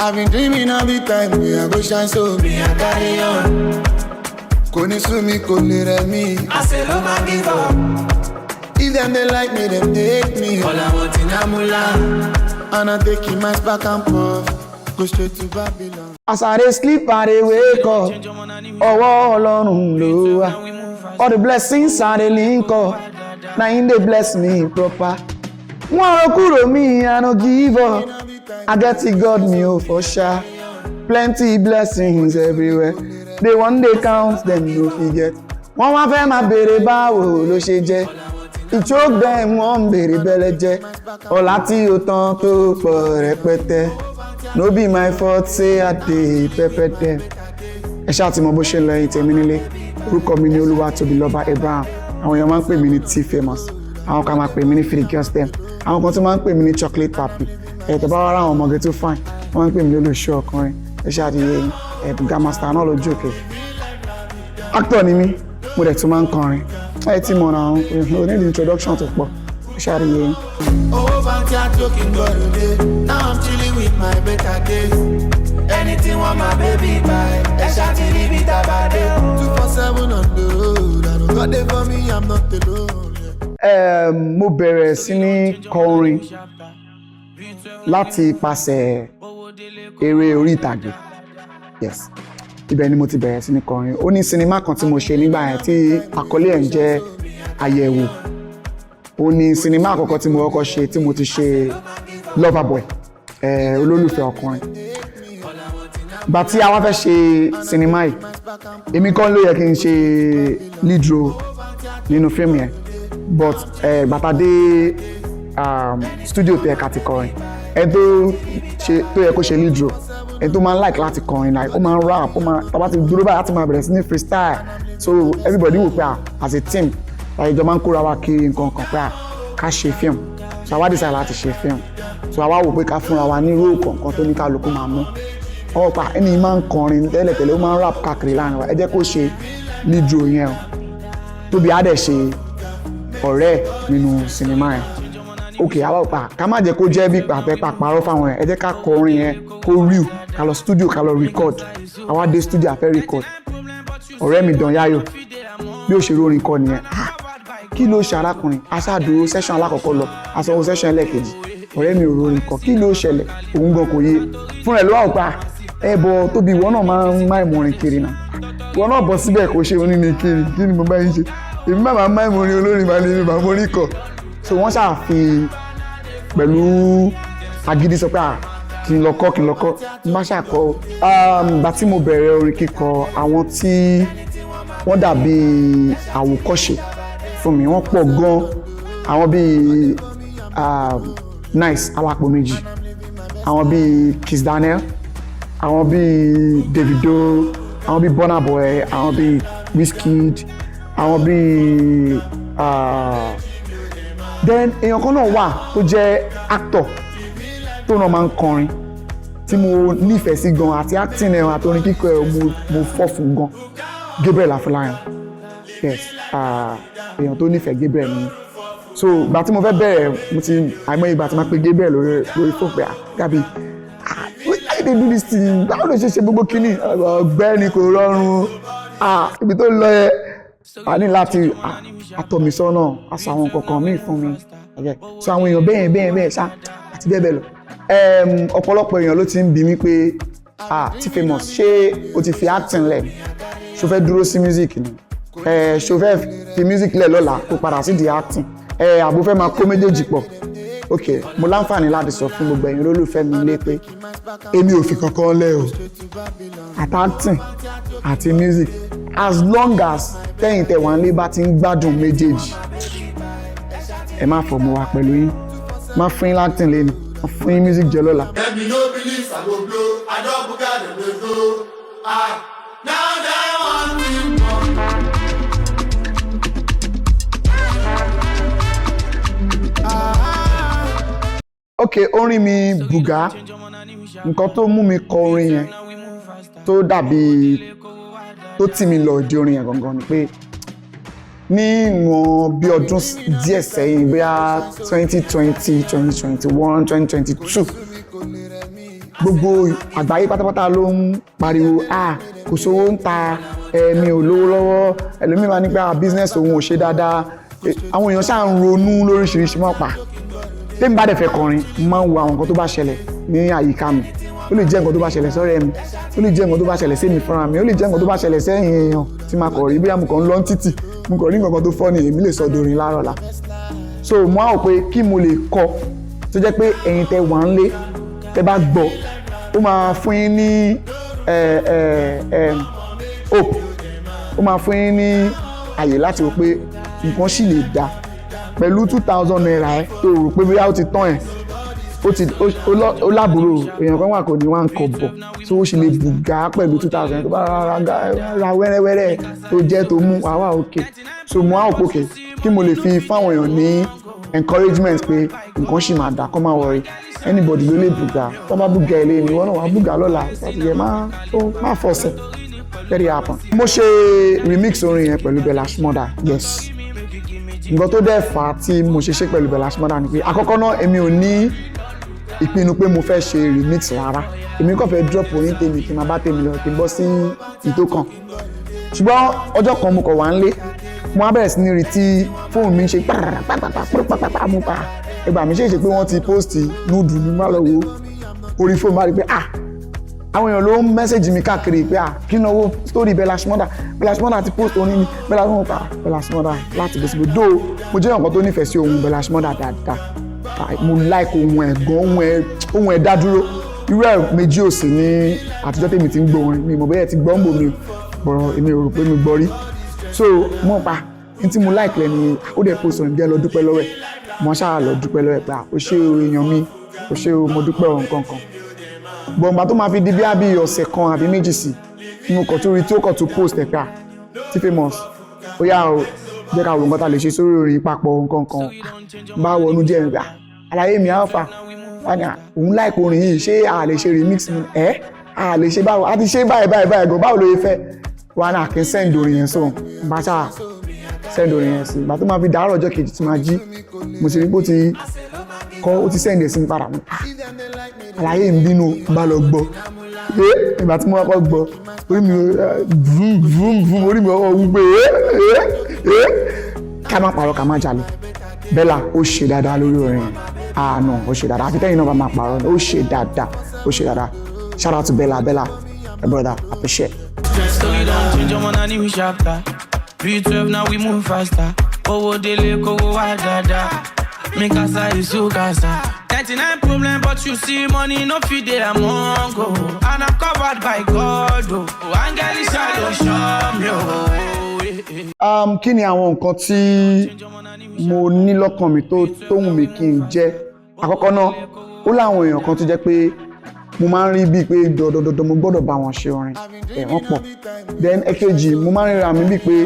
I've been dreaming all the time, me I go shine so me I carry on. Koni su mi, koni re mi. I say no man give up. If them they like me, them they hate me. All I want in Amula, and I take him my back and puff. Go straight to Babylon. As I dey sleep, I dey wake up. Oh, Ọlọ́run ló wà. All the blessings I dey link up. Now in they bless me proper. One kúrò me, I no give up. I get it, God me oh for sure. Plenty blessings everywhere. They one day count, them no forget. One wá fẹ́ máa béèrè báwo ló ṣe jẹ́. It choke them, wọ́n béèrè bẹ́lẹ̀ jẹ́. Ọlá tí ó tán tó pọ̀ rẹpẹtẹ. No be my fault say I dey pepper them. Ẹ ṣáà tí mo bó ṣe lọ ẹ̀yin tèmi nílé. Orúkọ mi ni Olúwatóbilọ́ba Abraham. Àwọn èèyàn máa ń pè mí ní T-Famous. Àwọn kan máa pè mí ní Free Girls Dem. Àwọn kan tó máa ń pè mí ní Chocolate Papi. Tó bá wá ra àwọn ọmọge tó fine. Wọ́n máa ń pè mí ní olóṣù ọkùnrin. Ẹ ṣáà di Gamaster náà lójú òkè. Actor ni mí, mo dẹ̀ tún máa ń kọrin. Ẹ ti mọ̀ náà, o ní introduction tó pọ̀. Ẹ ṣáà di yẹn. Oh, fancy I'm talking God today. Now I'm chilling with my better days. Anything want my baby buy. I shot in the beat about it. 247 on the road. I don't got it for me, I'm not alone. Mo bẹ̀rẹ̀ sí ní kọrin láti ipasẹ̀ eré orí ìtàgé. Yes. Ibẹ̀ ni mo ti bẹ̀rẹ̀ sí ní kọrin. Ó ní sinimá kan tí mo ṣe nígbà yẹn tí àkọlé ẹ̀ ń jẹ́ Àyẹ̀wò. Ó ní sinimá àkọ́kọ́ tí mo kọ́kọ́ ṣe tí mo ti ṣe Loverboy, olólùfẹ́ ọkùnrin. Ìgbà tí a wá fẹ́ ṣe sinimá yìí, èmi kọ́ ló yẹ kí n ṣe lead role nínú fíìmù yẹn. But bàtà dé studio tẹ̀ ká ti kọrin. Ẹni tó yẹ kó ṣe lead role, ẹni tó máa ń like láti kọrin, like ó máa ń rap, ó máa tàbá ti dúró báyìí láti máa bẹ̀rẹ̀ sí ní freestyle. So everybody wò pé as a team, ìjọ máa ń kóra wa kiri nǹkan kan pé ká ṣe fíìmù. So àwa decide láti ṣe fíìmù. So àwa wò pé ká fúnra wa ní role kọ̀ọ̀kan tó ní kálukú máa mú. Ó pa ẹni máa ń kọrin tẹ́lẹ̀tẹ́lẹ̀, ó máa ń rap káàkiri láàrin wa. Ẹ jẹ́ kó ṣe lead role yẹn o. Tóbi á dẹ̀ ṣe ọ̀rẹ́ nínú sinimá yẹn. Okay, àwa ò pa ká má jẹ́ kó jẹ́ bí pàtẹ́pà parọ́ fáwọn ẹ̀. Ẹ jẹ́ ká kọrin yẹn kó real, ká lọ studio ká lọ record. Àwa dé studio a fẹ́ record. Ọ̀rẹ́ mi dàn yáyò bí ó ṣe rórin kọ nìyẹn. Kí ló ṣe arákùnrin? Aṣáàdúró session alákọ̀ọ́kọ́ lọ, aṣọ session ẹlẹ́ẹ̀kejì. Ọ̀rẹ́ mi ò rórin kọ. Kí ló ṣẹlẹ̀? Òun gan kò yé. Fúnra ẹ̀ ló wà pa ẹbọ Tóbi ìwọ náà máa ń máa ìmọ̀rin kiri náà. Ìwọ náà bọ̀ síbẹ̀ kò ṣe oníní kiri. Kí ni mo bá yín ṣe? Èmi máa máa ìmọ̀rin olórin máa lè ní bàbá orí kọ. So wọ́n ṣàfi pẹ̀lú agídí sọ pé kí n lọ kọ́. N bá ṣàkọ́. Ìgbà tí mo bẹ̀rẹ̀ orin kíkọ, àwọn tí wọ́n dàbí àwòkọ́ṣe fún mi, wọ́n pọ̀ gan. Àwọn bíi Nice Alápò Méjì, àwọn bíi Kizz Daniel, àwọn bíi Davido, àwọn bíi Burna Boy, àwọn bíi Wizkid, àwọn bíi then èèyàn kan náà wà tó jẹ́ actor tó náà máa ń kọrin tí mo nífẹ̀ẹ́ sí gan, àti acting ẹ̀ àti orin kíkọ ẹ̀ mo fọ́ fún gan. Gabriel Afọláyan. Yes, èèyàn tó nífẹ̀ẹ́ Gabriel ni. So ìgbà tí mo fẹ́ bẹ̀rẹ̀, mo ti àìmọye ìgbà tí máa pe Gabriel lórí fóònù pé Gabi, why they do this thing? Báwo ló ṣe gbogbo kíní? Ọ̀gbẹ́ni kò rọrùn. Ibi tó lọ yẹ a ní láti àtọ̀mísọ́nà àṣà àwọn kankan míì fún mi. So àwọn èèyàn bẹ́ẹ̀ ṣá àti bẹ́ẹ̀ bẹ́ẹ̀ lọ. Ọ̀pọ̀lọpọ̀ èèyàn ló ti ń bi mí pé T-Famous, ṣé o ti fi acting lẹ̀? Ṣo fẹ́ dúró sí music ni? Ṣo fẹ́ fi music lẹ̀ lọ́la kó padà sí di acting? Àbò fẹ́ máa kó méjèèjì pọ̀? Okay, mo láǹfààní láti sọ fún gbogbo ẹ̀yin olólùfẹ́ mi lé pé èmi ò fi kankan lẹ̀ o. Àti acting àti music, as long as tẹ́yìn tẹ̀wọ̀n lé bá ti ń gbádùn méjèèjì, ẹ má fọ̀ mọ́ wa pẹ̀lú yín. Má fún yín acting lẹ́nu, má fún yín music jẹ lọ́la. Let me no believe I go blow. I don't book out the blow. Now they want me more. Okay, orin mi Bùgá. Nǹkan tó mú mi kọ orin yẹn tó dàbí tó tì mí lọ di orin yẹn gangan ni pé ní ìwọ̀n bí ọdún díẹ̀ sẹ́yìn, bóyá 2020, 2021, 2022, gbogbo àgbáyé pátápátá ló ń pariwo kò sówó ń ta mi ò lówó lọ́wọ́ ẹlòmíì máa ní pé business òun ò ṣe dáadáa àwọn èèyàn ṣáà ń ronú lóríṣiríṣi mọ́ pa tèmi bá dẹ̀ fẹ́ kọrin máa ń wo àwọn nǹkan tó bá ṣẹlẹ̀ ní àyíká mi ó lè jẹ́ nǹkan tó bá ṣẹlẹ̀ sọ́rẹ́ mi ó lè jẹ́ nǹkan tó bá ṣẹlẹ̀ sí mi fúnra mi ó lè jẹ́ nǹkan tó bá ṣẹlẹ̀ sẹ́yìn èèyàn tí máa kọ̀ rí bí mo kàn ń lọ títì mo kàn rí nǹkan tó fọ́ ni èmi lè sọ dorin lárọ̀lá so mo á wò pé kí mo lè kọ tó jẹ́ pé ẹ̀yin tẹ́ wà ń lé tẹ́ bá gbọ́ ó máa fún yín ní hope ó máa fún yín ní àyè láti wò pé nǹkan sì lè dá pẹ̀lú 2000 naira ẹ̀ tó rò pé bóyá ó ti tán ẹ̀ ó lábúrò èèyàn kan wà kò ní 1 kọ́bọ̀ tó ó sì lè bùgá pẹ̀lú 2000 tó bá ra wẹ́rẹ́wẹ́rẹ́ tó jẹ́ tó mú àwa òkè so mo á òpókè kí mo lè fi fáwọn èèyàn ní encouragement pé nǹkan sì máa dá kó má worry anybody ló lè bùgá tó bá bùgá ilé ni wọ́n náà wá bùgá lọ́la ìfàtìyẹ má fọ̀ọ̀sẹ̀ very happen. mo ṣe remix orin yẹn pẹ̀lú Bella Shmurda yes nǹkan tó dẹ̀ fà á tí mo ṣe pẹ̀lú Bella Shmurda ni pé àkọ́kọ́ náà èmi ò ní ìpinnu pé mo fẹ́ ṣe remix rárá èmi kàn fẹ́ drop orin tèmi kí n máa bá tèmi lọ kí n bọ́ sí ìtó kan ṣùgbọ́n ọjọ́ kan mo kọ̀ wá ń lé mo á bẹ̀rẹ̀ sí ní rí tí fóònù mi ń ṣe pàpàpàpàpàpàpà mú pa ẹgbà mi ṣe pé wọ́n ti post núdù mi má lọ wo orí fóònù bá rí pé àwọn èèyàn ló ń mẹ́sẹ̀jì mi káàkiri pé kí náà wo story Bella Shmurda ti post orin mi Bella Shmurda láti bó síbi dóò mo jẹ́ nǹkan tó nífẹ̀ẹ́ sí ohun Bella Shmurda dáadáa mo like ohun ẹ̀ gan ohun ẹ̀ dá dúró irú ẹ̀ méjì ò sí ní àtijọ́ tèmi ti ń gbọ́ orin mi mọ̀ bẹ́ẹ̀ ti gbọ́ ń bò mí bọ̀rọ̀ èmi ò rò pé mi gbọ́ rí so mo pa ní tí mo like lẹ́ni ó dẹ̀ post orin jẹ́ lọ dúpẹ́ lọ́wọ́ ẹ̀ mo ṣáà lọ dúpẹ́ lọ́wọ́ ẹ̀ pé ó ṣé o èèyàn mi ó ṣé o mo dúpẹ́ o nǹkan kan bọ̀ǹgbà tó máa fi di bí ọ̀sẹ̀ kan àbí méjì sí mo kàn tó rí tí ó kàn tó post ẹ̀ pé tí famous ó yá o jẹ́ ká wo nǹkan tá lè ṣe sórí orin papọ̀ nǹkan kan bá wọnú jẹ́ ẹ̀ àlàyé mi alpha òun láìpẹ́ orin yìí ṣé a lè ṣe remix mi a lè ṣe báwo a ti ṣe báyìí gan báwo ló yẹ fẹ́ wà náà kí n send orin yẹn sóhun bá ṣáà send orin yẹn sí ìgbà tó máa fi dàárọ̀ ọjọ́ kejì tí máa jí mo sì rí pé ó ti send ẹ̀ sí mi padà mi àlàyé mi bínú bá lọ gbọ́ ìgbà tí mo kọ́ gbọ́ orí mi vum orí mi ọwọ́ wúgbé ká má parọ́ ká má jalè Bella ó ṣe dáadáa lórí orin yẹn no ó ṣe dáadáa àfi tẹ́yìn náà bá máa parọ́ ó ṣe dáadáa shout out to Bella my brother appreciate. Story don't change, I'm on a new chapter. 312 now we move faster. Owo dele kowo wa dada. Me casa is so casa. 99 problem but you see money no fit dey among go. And I'm covered by God oh. Angel is show me oh. Kí ni àwọn nǹkan tí mo ní lọ́kàn mi tó wù mí kí n jẹ́ àkọ́kọ́ náà ó láwọn èèyàn kan tó jẹ́ pé mo máa ń rí bíi pé dọ̀dọ̀dọ̀dọ̀ mo gbọ́dọ̀ bá wọn ṣe orin wọ́n pọ̀ then èkejì mo máa ń ríra mi bíi pé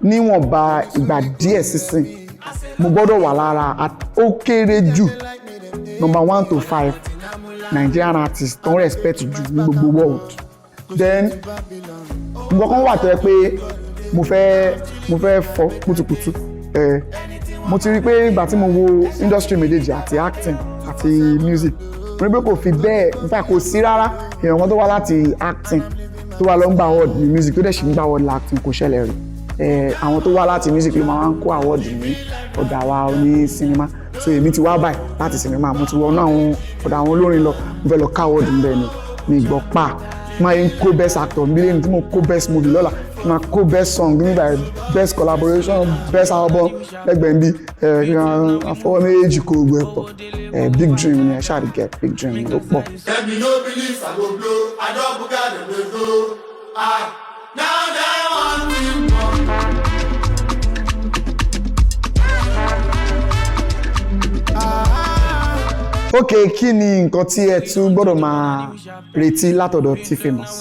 níwọ̀nba ìgbà díẹ̀ sísìn mo gbọ́dọ̀ wà lára ó kéré jù number 1 to 5 Nigerian artists tó ń respect jù ní gbogbo world then nǹkan kan wà tó yẹ pé mo fẹ́ fọ́ kùtùkùtù mo ti rí pé ìgbà tí mo wo industry méjèèjì àti acting àti music mo rí pé kò fi bẹ́ẹ̀ nípa kò sí rárá èèyàn kan tó wá láti acting tó wá lọ ń gba award ní music tó dẹ̀ sì ń gba award acting kò ṣẹlẹ̀ rí àwọn tó wá láti music ló máa ń kó award ní ọ̀dọ̀ àwa ní sinimá so èmi ti wá báyìí láti sinimá mo ti wọnú ọ̀dọ̀ àwọn olórin lọ mo fẹ́ lọ ká award níbẹ̀ ni ní ìgbọ́ pa máa ń kó best actor nílé ní tí mo kó best movie lọ́la máa kó best song nígbà best collaboration best album lẹ́gbẹ̀ẹ́ bí àfọwọ́ méjì kó gbẹ pọ̀ big dream ni ẹ ṣáà get big dream ni ó pọ̀. Ẹ̀mí no believe I go blow, I don buga dem dey go. Now they want me more. Ok, kí ni nǹkan tí ẹ tún gbọ́dọ̀ máa retí látọ̀dọ̀ T Famous?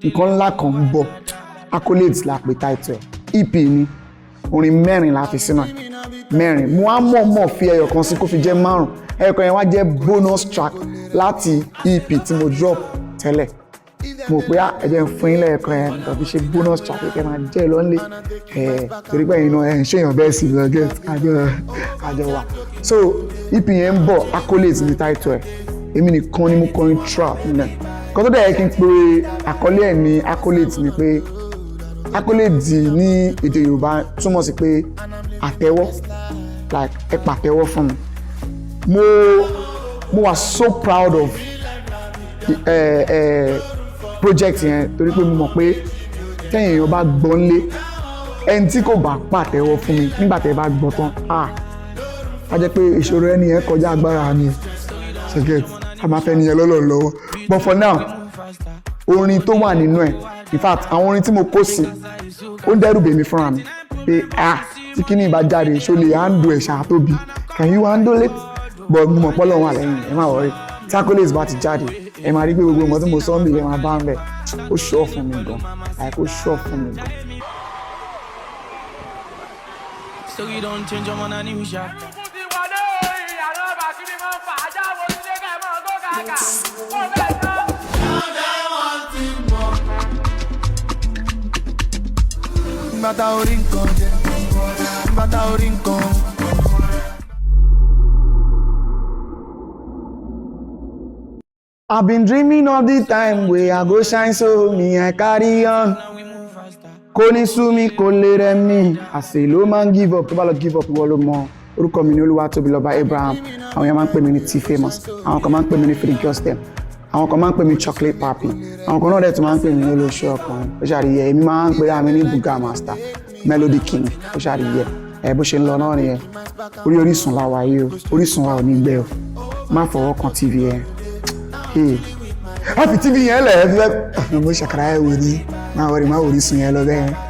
Nǹkan ńlá kan ń bọ̀, accolades la pè title EP ni orin 4 la fi sínú 4 mo á mọ̀ fi ẹyọ kan sí kó fi jẹ́ 5 ẹyọ kan yẹn wá jẹ́ bonus track láti EP tí mo drop tẹ́lẹ̀ mo pé ẹ̀jẹ̀ ń fún yín lẹ́ẹ̀kan ẹ̀ nǹkan fi ṣe bonus track kẹ́kẹ́ máa jẹ́ lọ́nlé torí pé ẹ̀yin náà ẹ̀ ń ṣèyàn bẹ́ẹ̀ sí lọ get àjọ wa so EP yẹn ń bọ̀ accolades ní title èmi nìkan ni mo kọrin trap nílẹ̀ kan tó dẹ̀ kí n pe àkọlé ẹ̀ ní accolade ni pé accolade ní èdè Yorùbá túmọ̀ sí pé àtẹ́wọ́ like ẹ pàtẹ́wọ́ fún mi mo wà so proud of project yẹn torí pé mo mọ̀ pé tẹ́yìn èèyàn bá gbọ́ nlé ẹni tí kò bá pàtẹ́wọ́ fún mi nígbà tẹ́ bá gbọ́ tán a jẹ́ pé ìṣòro ẹni yẹn kọjá agbára mi ṣẹ́gẹ̀t a máa fẹ́ niyẹn lọ́wọ́ but for now orin tó wà nínú ẹ̀ in fact àwọn orin tí mo kó sí ó ń dẹ́rù bèmí fúnra mi pé tí kíní ìbá jáde ṣó lè handle ẹ̀ ṣàtóbi can you handle it but mo mọ̀ pọ́lọ́ wà lẹ́yìn ẹ má wọrí tí accolades bá ti jáde ẹ máa rí pé gbogbo nǹkan tí mo sọ ń bì lè máa bá ń bẹ̀ ó ṣọ́ fún mi gan àìkó ṣọ́ fún mi gan. So you don't change your man and you shop. I've been dreaming of the time where I go shine so me I carry on. Kò ní sú mi kò lè rẹ̀ mí àṣẹ ló máa ń give up tó bá lọ give up ìwọ ló mọ̀. Orúkọ mi ni Olúwatóbilọ́ba Abraham. Àwọn yẹn máa ń pè mí ní T-Famous, àwọn kan máa ń pè mí ní Freakiostem, àwọn kan máa ń pè mí Chocolate Papi, àwọn kan náà dẹ̀ tún máa ń pè mí ní olóṣù ọkùnrin. Ó ṣàríyẹ èmi máa ń pè àmì ní Buga Master, Melody King. Ó ṣàríyẹ bó ṣe ń lọ náà nìyẹn. Orí Orísun la wà yìí o, Orísun wa ò ní gbẹ o, má fọwọ́ kan TV yẹn. A fi TV yẹn lẹ̀ ẹ́ fi mo ṣàkàrà ẹ̀ wò ní máa wọrí má Orísun yẹn lọ bẹ́ẹ̀.